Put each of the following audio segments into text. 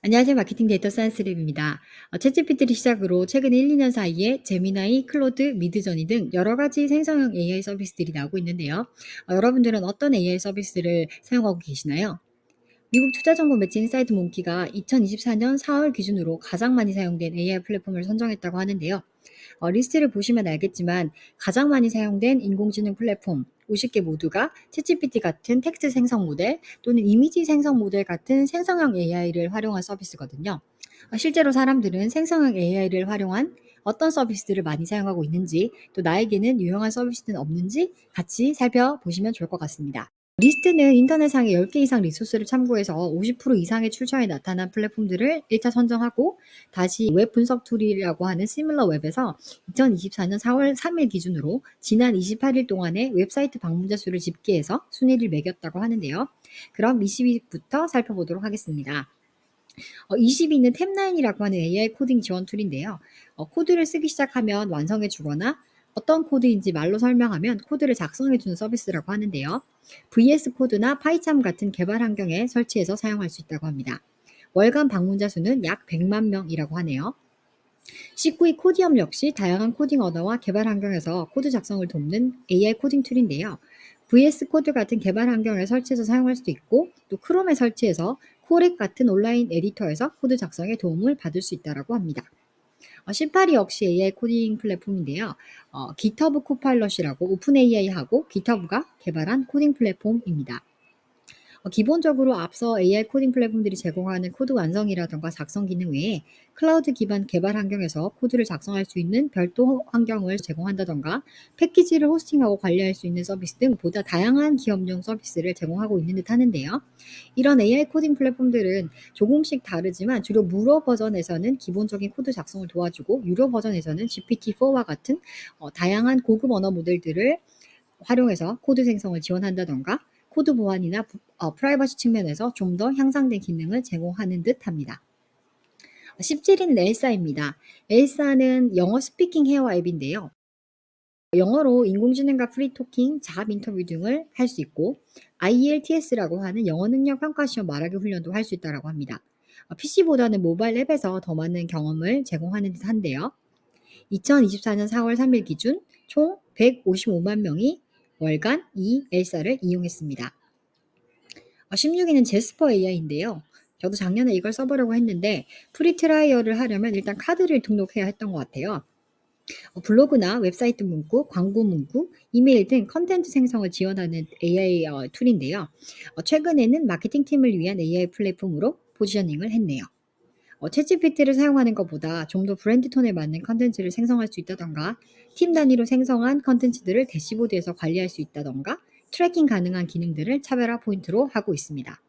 안녕하세요. 마케팅 데이터 사이언스 랩입니다. 챗GPT를 시작으로 최근 1-2년 사이에 제미나이, 클로드, 미드저니 등 여러 가지 생성형 AI 서비스들이 나오고 있는데요. 여러분들은 어떤 AI 서비스를 사용하고 계시나요? 미국 투자정보 매체인 사이트 몬키가 2024년 4월 기준으로 가장 많이 사용된 AI 플랫폼을 선정했다고 하는데요. 리스트를 보시면 알겠지만 가장 많이 사용된 인공지능 플랫폼 50개 모두가 챗GPT 같은 텍스트 생성 모델 또는 이미지 생성 모델 같은 생성형 AI를 활용한 서비스거든요. 실제로 사람들은 생성형 AI를 활용한 어떤 서비스들을 많이 사용하고 있는지, 또 나에게는 유용한 서비스는 없는지 같이 살펴보시면 좋을 것 같습니다. 리스트는 인터넷상의 10개 이상 리소스를 참고해서 50% 이상의 출처에 나타난 플랫폼들을 1차 선정하고, 다시 웹 분석 툴이라고 하는 시밀러 웹에서 2024년 4월 3일 기준으로 지난 28일 동안의 웹사이트 방문자 수를 집계해서 순위를 매겼다고 하는데요. 그럼 20위부터 살펴보도록 하겠습니다. 20위는 탭9이라고 하는 AI 코딩 지원 툴인데요. 코드를 쓰기 시작하면 완성해 주거나 어떤 코드인지 말로 설명하면 코드를 작성해 주는 서비스라고 하는데요. VS 코드나 파이참 같은 개발 환경에 설치해서 사용할 수 있다고 합니다. 월간 방문자 수는 약 100만 명이라고 하네요. 19위 코디엄 역시 다양한 코딩 언어와 개발 환경에서 코드 작성을 돕는 AI 코딩 툴인데요. VS 코드 같은 개발 환경에 설치해서 사용할 수도 있고, 또 크롬에 설치해서 코렉 같은 온라인 에디터에서 코드 작성에 도움을 받을 수 있다고 합니다. 18위 역시 AI 코딩 플랫폼인데요. GitHub 코파일럿이라고 오픈 AI하고 GitHub가 개발한 코딩 플랫폼입니다. 기본적으로 앞서 AI 코딩 플랫폼들이 제공하는 코드 완성이라던가 작성 기능 외에 클라우드 기반 개발 환경에서 코드를 작성할 수 있는 별도 환경을 제공한다던가 패키지를 호스팅하고 관리할 수 있는 서비스 등 보다 다양한 기업용 서비스를 제공하고 있는 듯 하는데요. 이런 AI 코딩 플랫폼들은 조금씩 다르지만 주로 무료 버전에서는 기본적인 코드 작성을 도와주고, 유료 버전에서는 GPT-4와 같은 다양한 고급 언어 모델들을 활용해서 코드 생성을 지원한다던가 코드 보안이나 프라이버시 측면에서 좀 더 향상된 기능을 제공하는 듯합니다. 17위는 엘사입니다. 엘사는 영어 스피킹 헤어 앱인데요. 영어로 인공지능과 프리토킹, 자합 인터뷰 등을 할 수 있고, IELTS라고 하는 영어 능력 평가 시험 말하기 훈련도 할 수 있다고 합니다. PC보다는 모바일 앱에서 더 많은 경험을 제공하는 듯한데요. 2024년 4월 3일 기준 총 155만 명이 월간 이 엘사를 이용했습니다. 16위는 제스퍼 AI인데요. 저도 작년에 이걸 써보려고 했는데 프리 트라이얼을 하려면 일단 카드를 등록해야 했던 것 같아요. 블로그나 웹사이트 문구, 광고 문구, 이메일 등 컨텐츠 생성을 지원하는 AI 툴인데요. 최근에는 마케팅 팀을 위한 AI 플랫폼으로 포지셔닝을 했네요. 챗GPT를 사용하는 것보다 좀 더 브랜드 톤에 맞는 컨텐츠를 생성할 수 있다던가, 팀 단위로 생성한 컨텐츠들을 대시보드에서 관리할 수 있다던가, 트래킹 가능한 기능들을 차별화 포인트로 하고 있습니다.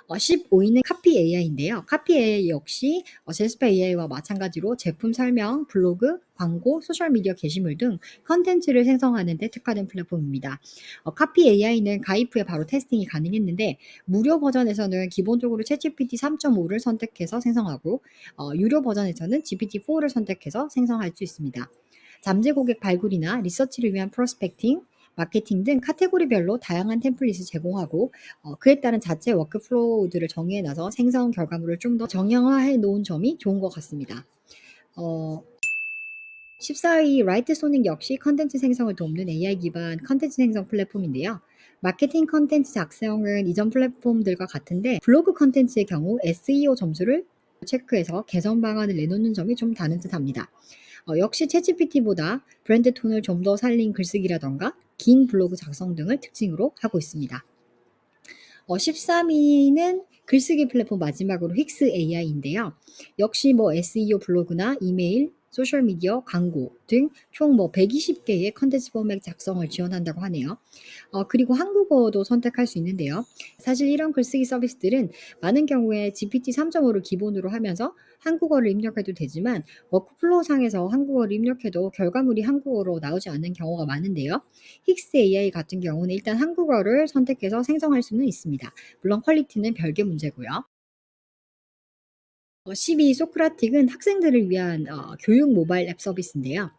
15위는 카피 AI인데요. 카피 AI 역시 제스파 AI와 마찬가지로 제품 설명, 블로그, 광고, 소셜미디어 게시물 등 컨텐츠를 생성하는 데 특화된 플랫폼입니다. 카피 AI는 가입 후에 바로 테스팅이 가능했는데, 무료 버전에서는 기본적으로 챗GPT 3.5를 선택해서 생성하고, 유료 버전에서는 GPT-4를 선택해서 생성할 수 있습니다. 잠재 고객 발굴이나 리서치를 위한 프로스펙팅, 마케팅 등 카테고리별로 다양한 템플릿을 제공하고, 그에 따른 자체 워크플로우들을 정의해 놔서 생성 결과물을 좀 더 정형화해 놓은 점이 좋은 것 같습니다. 어 14위 라이트 소닉 역시 컨텐츠 생성을 돕는 AI 기반 컨텐츠 생성 플랫폼인데요. 마케팅 컨텐츠 작성은 이전 플랫폼들과 같은데, 블로그 컨텐츠의 경우 SEO 점수를 체크해서 개선 방안을 내놓는 점이 좀 다른 듯합니다. 역시 챗GPT보다 브랜드 톤을 좀 더 살린 글쓰기라던가 긴 블로그 작성 등을 특징으로 하고 있습니다. 13위는 글쓰기 플랫폼 마지막으로 힉스 AI인데요. 역시 SEO 블로그나 이메일, 소셜미디어, 광고 등 총 120개의 컨텐츠 포맷 작성을 지원한다고 하네요. 그리고 한국어도 선택할 수 있는데요. 사실 이런 글쓰기 서비스들은 많은 경우에 GPT 3.5를 기본으로 하면서 한국어를 입력해도 되지만, 워크플로우 상에서 한국어를 입력해도 결과물이 한국어로 나오지 않는 경우가 많은데요. 힉스 AI 같은 경우는 일단 한국어를 선택해서 생성할 수는 있습니다. 물론 퀄리티는 별개 문제고요. 12 소크라틱은 학생들을 위한 교육 모바일 앱 서비스인데요.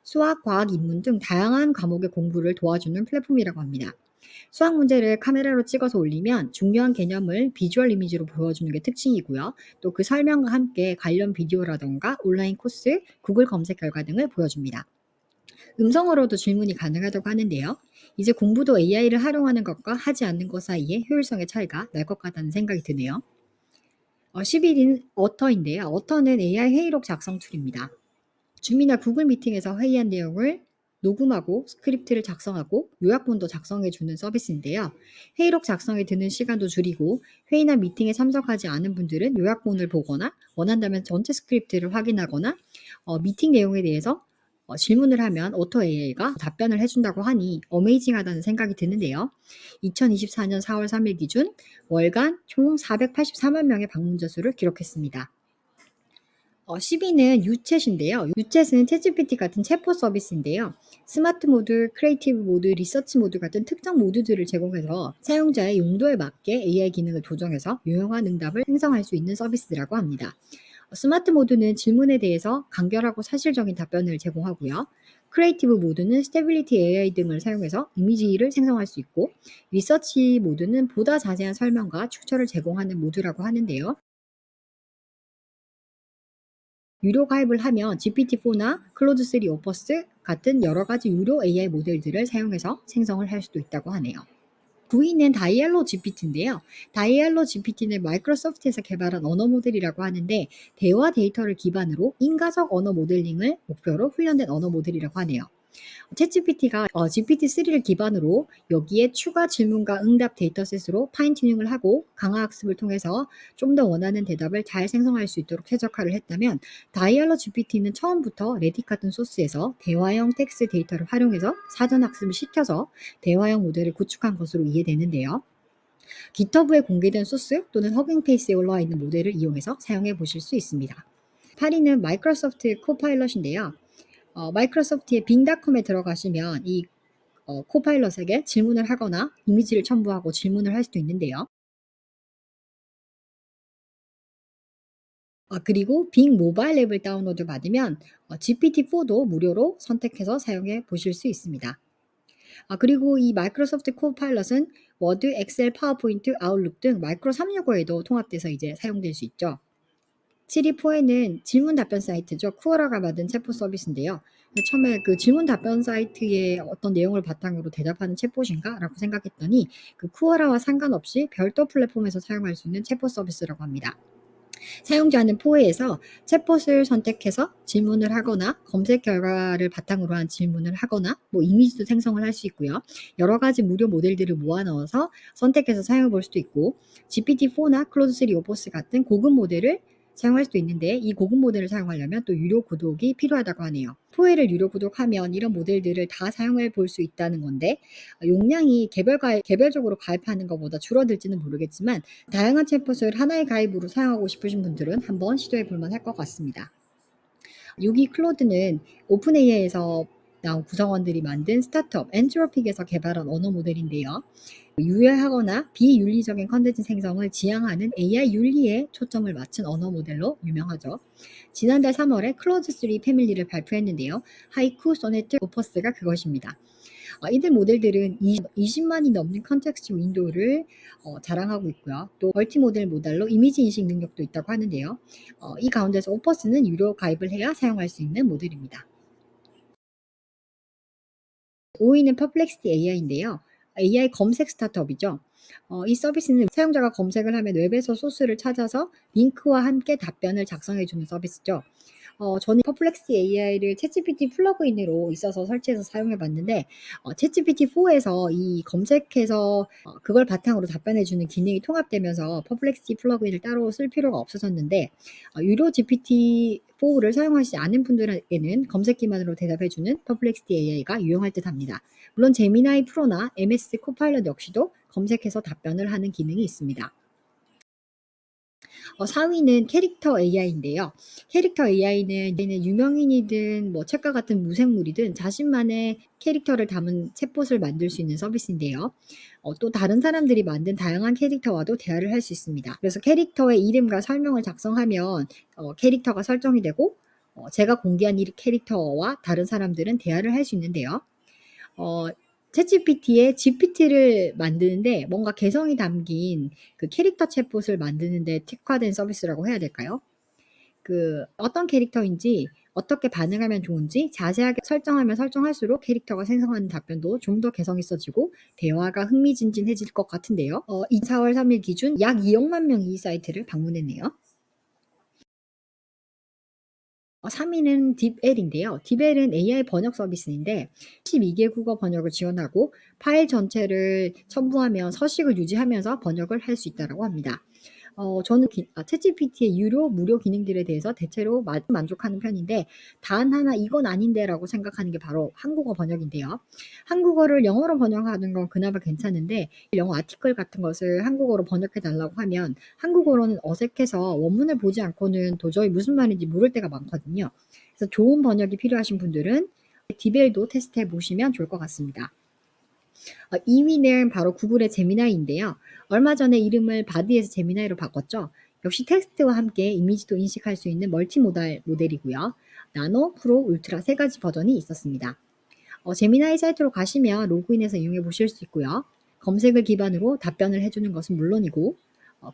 수학, 과학, 인문 등 다양한 과목의 공부를 도와주는 플랫폼이라고 합니다. 수학 문제를 카메라로 찍어서 올리면 중요한 개념을 비주얼 이미지로 보여주는 게 특징이고요. 또 그 설명과 함께 관련 비디오라던가 온라인 코스, 구글 검색 결과 등을 보여줍니다. 음성으로도 질문이 가능하다고 하는데요. 이제 공부도 AI를 활용하는 것과 하지 않는 것 사이에 효율성의 차이가 날 것 같다는 생각이 드네요. 10일인 어터인데요. 어터는 AI 회의록 작성 툴입니다. 줌이나 구글 미팅에서 회의한 내용을 녹음하고 스크립트를 작성하고 요약본도 작성해 주는 서비스인데요. 회의록 작성에 드는 시간도 줄이고 회의나 미팅에 참석하지 않은 분들은 요약본을 보거나 원한다면 전체 스크립트를 확인하거나 미팅 내용에 대해서 질문을 하면 오토 AI가 답변을 해준다고 하니 어메이징하다는 생각이 드는데요. 2024년 4월 3일 기준 월간 총 484만 명의 방문자 수를 기록했습니다. 10위는 유챗인데요. 유챗은 챗GPT 같은 챗봇 서비스인데요. 스마트 모드, 크리에이티브 모드, 리서치 모드 같은 특정 모드들을 제공해서 사용자의 용도에 맞게 AI 기능을 조정해서 유용한 응답을 생성할 수 있는 서비스라고 합니다. 스마트 모드는 질문에 대해서 간결하고 사실적인 답변을 제공하고요. 크리에이티브 모드는 스테빌리티 AI 등을 사용해서 이미지를 생성할 수 있고, 리서치 모드는 보다 자세한 설명과 출처를 제공하는 모드라고 하는데요. 유료 가입을 하면 GPT-4나 클로드3 오퍼스 같은 여러 가지 유료 AI 모델들을 사용해서 생성을 할 수도 있다고 하네요. 9위는 다이알로 GPT인데요. 다이알로 GPT는 마이크로소프트에서 개발한 언어 모델이라고 하는데 대화 데이터를 기반으로 인가적 언어 모델링을 목표로 훈련된 언어 모델이라고 하네요. 챗GPT가 GPT-3를 기반으로 여기에 추가 질문과 응답 데이터셋으로 파인 튜닝을 하고 강화 학습을 통해서 좀 더 원하는 대답을 잘 생성할 수 있도록 최적화를 했다면 다이얼로 GPT는 처음부터 레딧 같은 소스에서 대화형 텍스트 데이터를 활용해서 사전 학습을 시켜서 대화형 모델을 구축한 것으로 이해되는데요. GitHub에 공개된 소스 또는 허깅페이스에 올라와 있는 모델을 이용해서 사용해 보실 수 있습니다. 8위는 마이크로소프트 코파일럿인데요. 마이크로소프트의 빙닷컴에 들어가시면 이 코파일럿에게 질문을 하거나 이미지를 첨부하고 질문을 할 수도 있는데요. 그리고 빙 모바일 앱을 다운로드 받으면 GPT-4도 무료로 선택해서 사용해 보실 수 있습니다. 그리고 이 마이크로소프트 코파일럿은 워드, 엑셀, 파워포인트, 아웃룩 등 마이크로 365에도 통합돼서 이제 사용될 수 있죠. 7위4에는 질문 답변 사이트죠. 쿠어라가 만든 챗봇 서비스인데요. 처음에 그 질문 답변 사이트의 어떤 내용을 바탕으로 대답하는 챗봇인가? 라고 생각했더니 그 쿠어라와 상관없이 별도 플랫폼에서 사용할 수 있는 챗봇 서비스라고 합니다. 사용자는 포회에서 챗봇을 선택해서 질문을 하거나 검색 결과를 바탕으로 한 질문을 하거나 뭐 이미지도 생성을 할 수 있고요. 여러 가지 무료 모델들을 모아 넣어서 선택해서 사용해 볼 수도 있고 GPT-4나 클로드3 오퍼스 같은 고급 모델을 사용할 수도 있는데 이 고급 모델을 사용하려면 또 유료 구독이 필요하다고 하네요. 포회를 유료 구독하면 이런 모델들을 다 사용해 볼 수 있다는 건데 용량이 개별적으로 가입하는 것보다 줄어들지는 모르겠지만 다양한 챗봇을 하나의 가입으로 사용하고 싶으신 분들은 한번 시도해 볼 만할 것 같습니다. 6위 클로드는 오픈 AI에서 나온 구성원들이 만든 스타트업 엔트로픽에서 개발한 언어 모델인데요. 유해하거나 비윤리적인 컨텐츠 생성을 지향하는 AI 윤리에 초점을 맞춘 언어 모델로 유명하죠. 지난달 3월에 클로드3 패밀리를 발표했는데요. 하이쿠, 소네트, 오퍼스가 그것입니다. 이들 모델들은 20만이 넘는 컨텍스트 윈도우를 자랑하고 있고요. 또 멀티모델 모델로 이미지 인식 능력도 있다고 하는데요. 이 가운데서 오퍼스는 유료 가입을 해야 사용할 수 있는 모델입니다. 5위는 퍼플렉시티 AI인데요. AI 검색 스타트업이죠. 이 서비스는 사용자가 검색을 하면 웹에서 소스를 찾아서 링크와 함께 답변을 작성해 주는 서비스죠. 저는 퍼플렉시티 AI를 챗GPT 플러그인으로 있어서 설치해서 사용해 봤는데 챗GPT4에서 이 검색해서 그걸 바탕으로 답변해 주는 기능이 통합되면서 퍼플렉시티 플러그인을 따로 쓸 필요가 없어졌는데 유료 GPT-4를 사용하시지 않은 분들에게는 검색 기반으로 대답해 주는 퍼플렉시티 AI가 유용할 듯합니다. 물론 제미나이 프로나 MS 코파일럿 역시도 검색해서 답변을 하는 기능이 있습니다. 4위는 캐릭터 AI인데요. 캐릭터 AI는 유명인이든 뭐 책과 같은 무생물이든 자신만의 캐릭터를 담은 챗봇을 만들 수 있는 서비스인데요. 또 다른 사람들이 만든 다양한 캐릭터와도 대화를 할 수 있습니다. 그래서 캐릭터의 이름과 설명을 작성하면 캐릭터가 설정이 되고 제가 공개한 이 캐릭터와 다른 사람들은 대화를 할 수 있는데요. 어, 챗GPT에 GPT를 만드는데 뭔가 개성이 담긴 그 캐릭터 챗봇을 만드는 데 특화된 서비스라고 해야 될까요? 그 어떤 캐릭터인지 어떻게 반응하면 좋은지 자세하게 설정하면 설정할수록 캐릭터가 생성하는 답변도 좀 더 개성 있어지고 대화가 흥미진진해질 것 같은데요. 이 4월 3일 기준 약 2억만 명이 이 사이트를 방문했네요. 3위는 딥엘인데요. 딥엘은 AI 번역 서비스인데 12개국어 번역을 지원하고 파일 전체를 첨부하면 서식을 유지하면서 번역을 할 수 있다고 합니다. 저는 챗GPT의 유료, 무료 기능들에 대해서 대체로 만족하는 편인데 단 하나 '이건 아닌데.'라고 생각하는 게 바로 한국어 번역인데요. 한국어를 영어로 번역하는 건 그나마 괜찮은데 영어 아티클 같은 것을 한국어로 번역해 달라고 하면 한국어로는 어색해서 원문을 보지 않고는 도저히 무슨 말인지 모를 때가 많거든요. 그래서 좋은 번역이 필요하신 분들은 디벨도 테스트해 보시면 좋을 것 같습니다. 2위는 바로 구글의 제미나이인데요. 얼마 전에 이름을 바디에서 제미나이로 바꿨죠. 역시 텍스트와 함께 이미지도 인식할 수 있는 멀티모달 모델이고요. 나노, 프로, 울트라 세 가지 버전이 있었습니다. 제미나이 사이트로 가시면 로그인해서 이용해 보실 수 있고요. 검색을 기반으로 답변을 해주는 것은 물론이고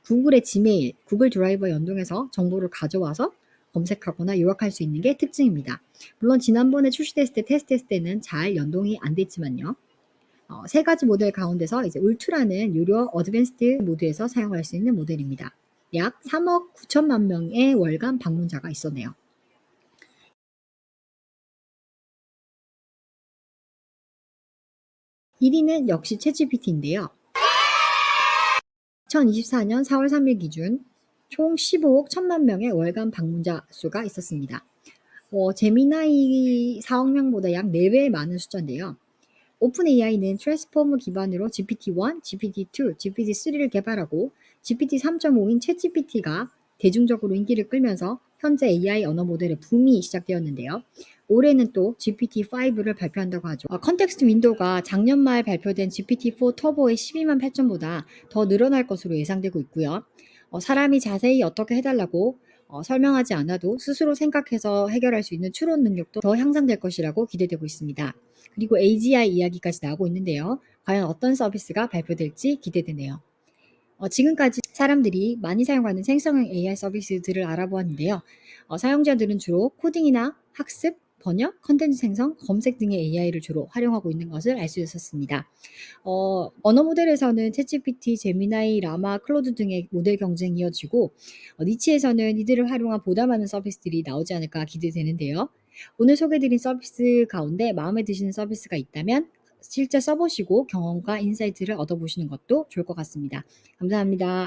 구글의 지메일, 구글 드라이버 연동해서 정보를 가져와서 검색하거나 요약할 수 있는 게 특징입니다. 물론 지난번에 출시됐을 때 테스트했을 때는 잘 연동이 안 됐지만요. 세 가지 모델 가운데서 이제 울트라는 유료 어드밴스드 모드에서 사용할 수 있는 모델입니다. 약 3억 9천만 명의 월간 방문자가 있었네요. 1위는 역시 챗GPT인데요. 2024년 4월 3일 기준 총 15억 1천만 명의 월간 방문자 수가 있었습니다. 제미나이 4억 명보다 약 4배 많은 숫자인데요. 오픈 AI는 트랜스포머 기반으로 GPT-1, GPT-2, GPT-3를 개발하고 GPT-3.5인 챗GPT가 대중적으로 인기를 끌면서 현재 AI 언어 모델의 붐이 시작되었는데요. 올해는 또 GPT-5를 발표한다고 하죠. 컨텍스트 윈도우가 작년 말 발표된 GPT-4 터보의 12만 8천보다 더 늘어날 것으로 예상되고 있고요. 사람이 자세히 어떻게 해달라고 설명하지 않아도 스스로 생각해서 해결할 수 있는 추론 능력도 더 향상될 것이라고 기대되고 있습니다. 그리고 AGI 이야기까지 나오고 있는데요. 과연 어떤 서비스가 발표될지 기대되네요. 지금까지 사람들이 많이 사용하는 생성형 AI 서비스들을 알아보았는데요. 사용자들은 주로 코딩이나 학습, 번역, 컨텐츠 생성, 검색 등의 AI를 주로 활용하고 있는 것을 알 수 있었습니다. 언어 모델에서는 챗GPT, 제미나이, 라마, 클로드 등의 모델 경쟁이 이어지고 니치에서는 이들을 활용한 보다 많은 서비스들이 나오지 않을까 기대되는데요. 오늘 소개드린 서비스 가운데 마음에 드시는 서비스가 있다면 실제 써보시고 경험과 인사이트를 얻어보시는 것도 좋을 것 같습니다. 감사합니다.